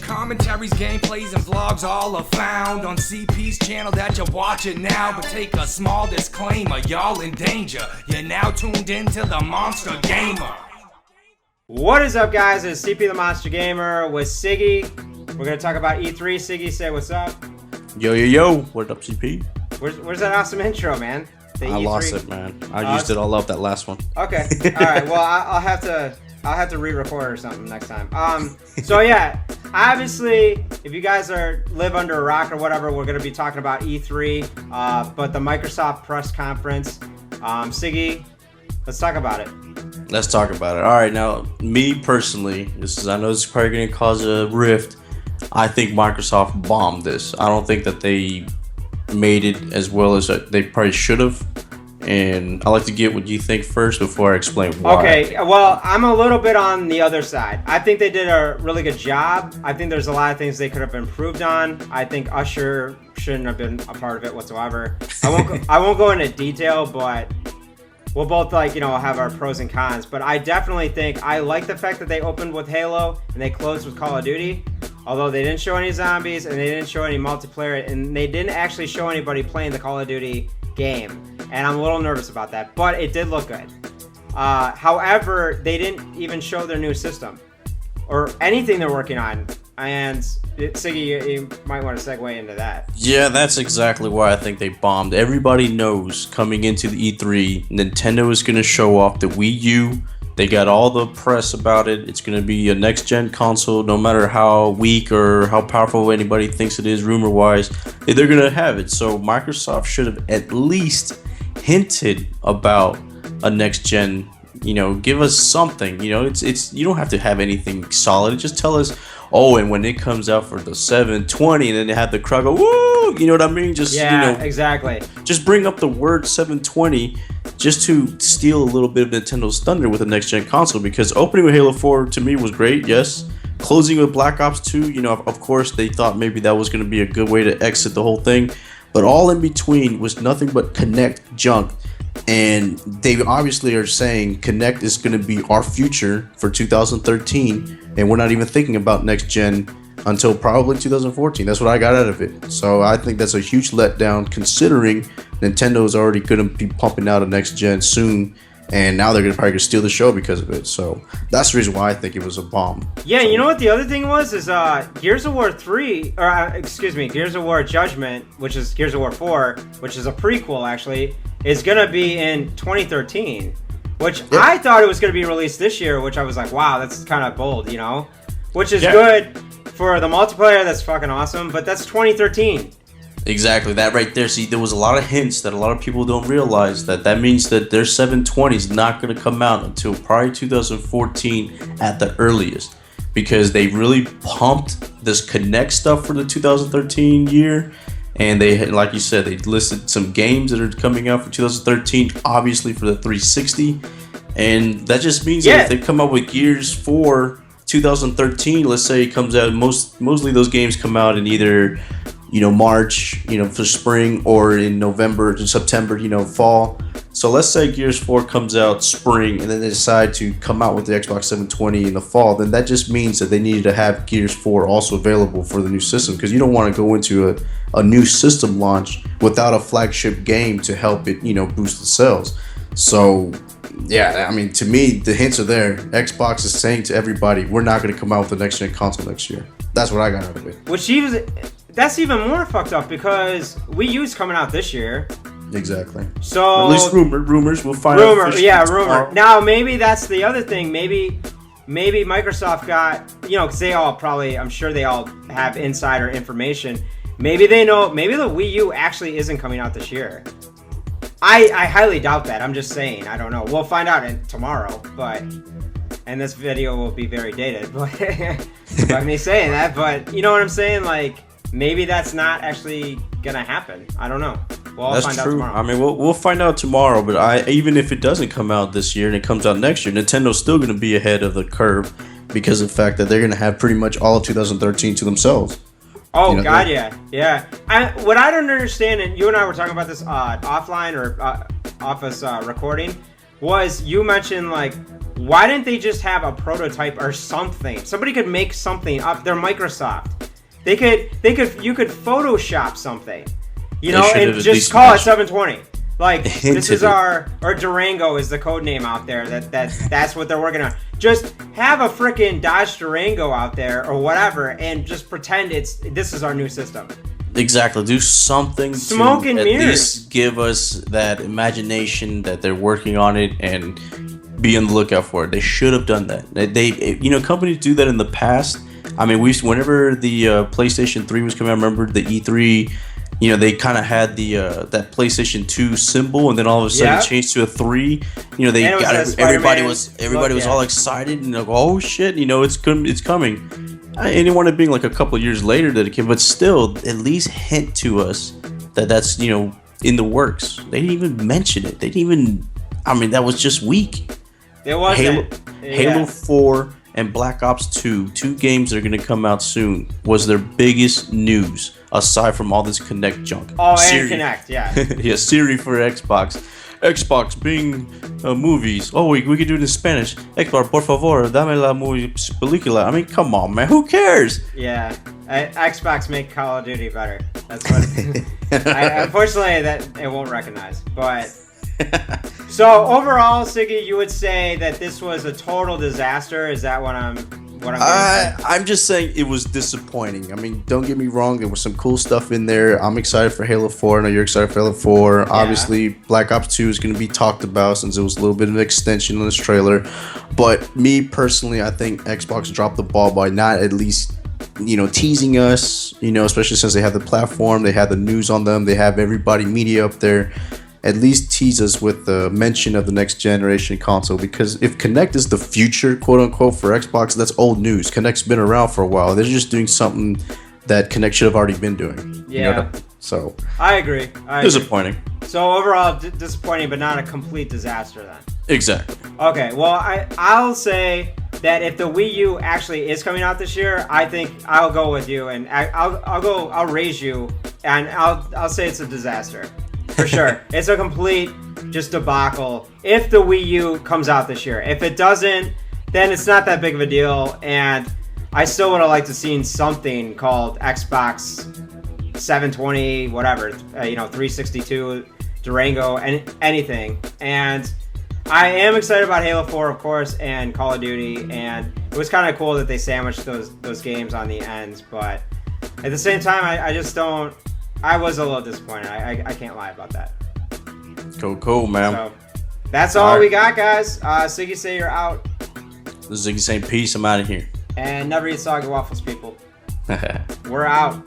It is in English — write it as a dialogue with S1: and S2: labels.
S1: commentaries, gameplays, and vlogs all are found on CP's channel that you're watching now. But take a small disclaimer, y'all in danger. You're now tuned into the Monster Gamer.
S2: What is up, guys? It's CP the Monster Gamer with Siggy. We're gonna talk about E3. Siggy, say what's up.
S3: Yo, yo, yo. What up, CP?
S2: Where's that awesome intro, man?
S3: I lost it, man. I used it all up that last one.
S2: Okay. All right. Well, I'll have to re-record or something next time. So yeah, obviously, if you guys live under a rock or whatever, we're gonna be talking about E3, but the Microsoft press conference. Siggy, let's talk about it.
S3: Let's talk about it. All right, now, me personally, I know this is probably going to cause a rift. I think Microsoft bombed this. I don't think that they made it as well as they probably should have. And I'd like to get what you think first before I explain why.
S2: Okay, well, I'm a little bit on the other side. I think they did a really good job. I think there's a lot of things they could have improved on. I think Usher shouldn't have been a part of it whatsoever. I won't go into detail, but we'll both have our pros and cons. But I definitely think I like the fact that they opened with Halo and they closed with Call of Duty. Although they didn't show any zombies and they didn't show any multiplayer and they didn't actually show anybody playing the Call of Duty game. And I'm a little nervous about that, but it did look good. However, they didn't even show their new system or anything they're working on. And Siggy, you might want to segue into that.
S3: Yeah, that's exactly why I think they bombed. Everybody knows coming into the E3, Nintendo is going to show off the Wii U. They got all the press about it. It's going to be a next-gen console, no matter how weak or how powerful anybody thinks it is, rumor-wise. They're going to have it. So Microsoft should have at least hinted about a next-gen. Give us something. It's you don't have to have anything solid. Just tell us. Oh, and when it comes out for the 720, and then they have the crowd go, woo! You know what I mean?
S2: Exactly.
S3: Just bring up the word 720 just to steal a little bit of Nintendo's thunder with the next-gen console, because opening with Halo 4 to me was great, yes. Closing with Black Ops 2, of course, they thought maybe that was going to be a good way to exit the whole thing. But all in between was nothing but Kinect junk. And they obviously are saying Kinect is going to be our future for 2013, and we're not even thinking about next gen until probably 2014. That's what I got out of it. So I think that's a huge letdown, considering Nintendo is already going to be pumping out a next gen soon, and now they're probably going to steal the show because of it. So that's the reason why I think it was a bomb.
S2: Yeah, you know what the other thing was is Gears of War 3, or Gears of War Judgment, which is Gears of War 4, which is a prequel actually, is going to be in 2013, which I thought it was going to be released this year, which I was like, wow, that's kind of bold, which is good for the multiplayer. That's fucking awesome, but that's 2013.
S3: Exactly, that right there. See, there was a lot of hints that a lot of people don't realize that means that their 720 is not going to come out until probably 2014 at the earliest, because they really pumped this Kinect stuff for the 2013 year. And they, like you said, they listed some games that are coming out for 2013, obviously for the 360. And that just means that if they come out with Gears 4 2013, let's say it comes out, mostly those games come out in either, March, for spring, or in November to September, fall. So let's say Gears 4 comes out spring, and then they decide to come out with the Xbox 720 in the fall. Then that just means that they needed to have Gears 4 also available for the new system, because you don't want to go into a new system launch without a flagship game to help it, boost the sales. So, yeah, I mean, to me, the hints are there. Xbox is saying to everybody, we're not going to come out with the next-gen console next year. That's what I got out of it.
S2: That's even more fucked up, because Wii U's coming out this year.
S3: Exactly.
S2: So
S3: at least rumors. We'll find out.
S2: Rumor. Now maybe that's the other thing. Maybe Microsoft got, because they all probably, I'm sure they all have insider information. Maybe they know. Maybe the Wii U actually isn't coming out this year. I highly doubt that. I'm just saying. I don't know. We'll find out tomorrow. And this video will be very dated. But by me saying that. But you know what I'm saying? Like, maybe that's not actually gonna happen. I don't know. We'll find out tomorrow.
S3: I mean, we'll find out tomorrow. But even if it doesn't come out this year and it comes out next year, Nintendo's still going to be ahead of the curve because of the fact that they're going to have pretty much all of 2013 to themselves.
S2: Oh, God, yeah. What I don't understand, and you and I were talking about this offline or office recording, was you mentioned, like, Why didn't they just have a prototype or something? Somebody could make something up. They're Microsoft. You could Photoshop something, you know, and just call it 720. Like, this is or Durango is the code name out there. That's what they're working on. Just have a freaking Dodge Durango out there or whatever, and just pretend this is our new system.
S3: Exactly. Do something
S2: Smoke
S3: to
S2: and
S3: at
S2: mirrors.
S3: least give us that imagination that they're working on it and be on the lookout for it. They should have done that. They companies do that in the past. I mean, whenever the PlayStation 3 was coming out, I remember the E3. You know, they kind of had the that PlayStation 2 symbol, and then all of a sudden it changed to a 3. You know, they got everybody was all excited and like, oh shit, you know, it's coming. I didn't want it being like a couple of years later that it came, but still, at least hint to us that that's, you know, in the works. They didn't even mention it. They didn't even. I mean, that was just weak.
S2: It wasn't.
S3: Halo 4 and Black Ops 2, two games that are going to come out soon, was their biggest news aside from all this Kinect junk.
S2: Oh, and Kinect, yeah.
S3: Yeah, Siri for Xbox. Xbox being movies. Oh, we could do it in Spanish. Xbox, por favor, dame la película. I mean, come on, man. Who cares?
S2: Yeah. Xbox make Call of Duty better. That's what. Unfortunately, that it won't recognize. But so overall, Siggy, you would say that this was a total disaster. Is that what I'm?
S3: I'm just saying it was disappointing. I mean, don't get me wrong. There was some cool stuff in there. I'm excited for Halo 4. I know you're excited for Halo 4. Yeah. Obviously, Black Ops 2 is going to be talked about since it was a little bit of an extension on this trailer. But me personally, I think Xbox dropped the ball by not at least, you know, teasing us, you know, especially since they have the platform, they have the news on them, they have everybody media up there. At least tease us with the mention of the next generation console, because if Kinect is the future, quote unquote, for Xbox, that's old news. Kinect's been around for a while. They're just doing something that Kinect should have already been doing.
S2: Yeah.
S3: You know? So
S2: I agree.
S3: Disappointing.
S2: So overall, disappointing, but not a complete disaster then.
S3: Exactly.
S2: Okay. Well, I'll say that if the Wii U actually is coming out this year, I think I'll go with you, and I'll raise you, and I'll say it's a disaster. For sure. It's a complete just debacle if the Wii U comes out this year. If it doesn't, then it's not that big of a deal, and I still would have liked to seen something called Xbox 720, whatever, 362, Durango, anything. And I am excited about Halo 4, of course, and Call of Duty, and it was kind of cool that they sandwiched those games on the ends, but at the same time, I just don't. I was a little disappointed. I can't lie about that.
S3: Cool, man.
S2: So, that's all we got, guys. Siggy, say you're out.
S3: Ziggy saying peace. I'm out of here.
S2: And never eat soggy waffles, people. We're out.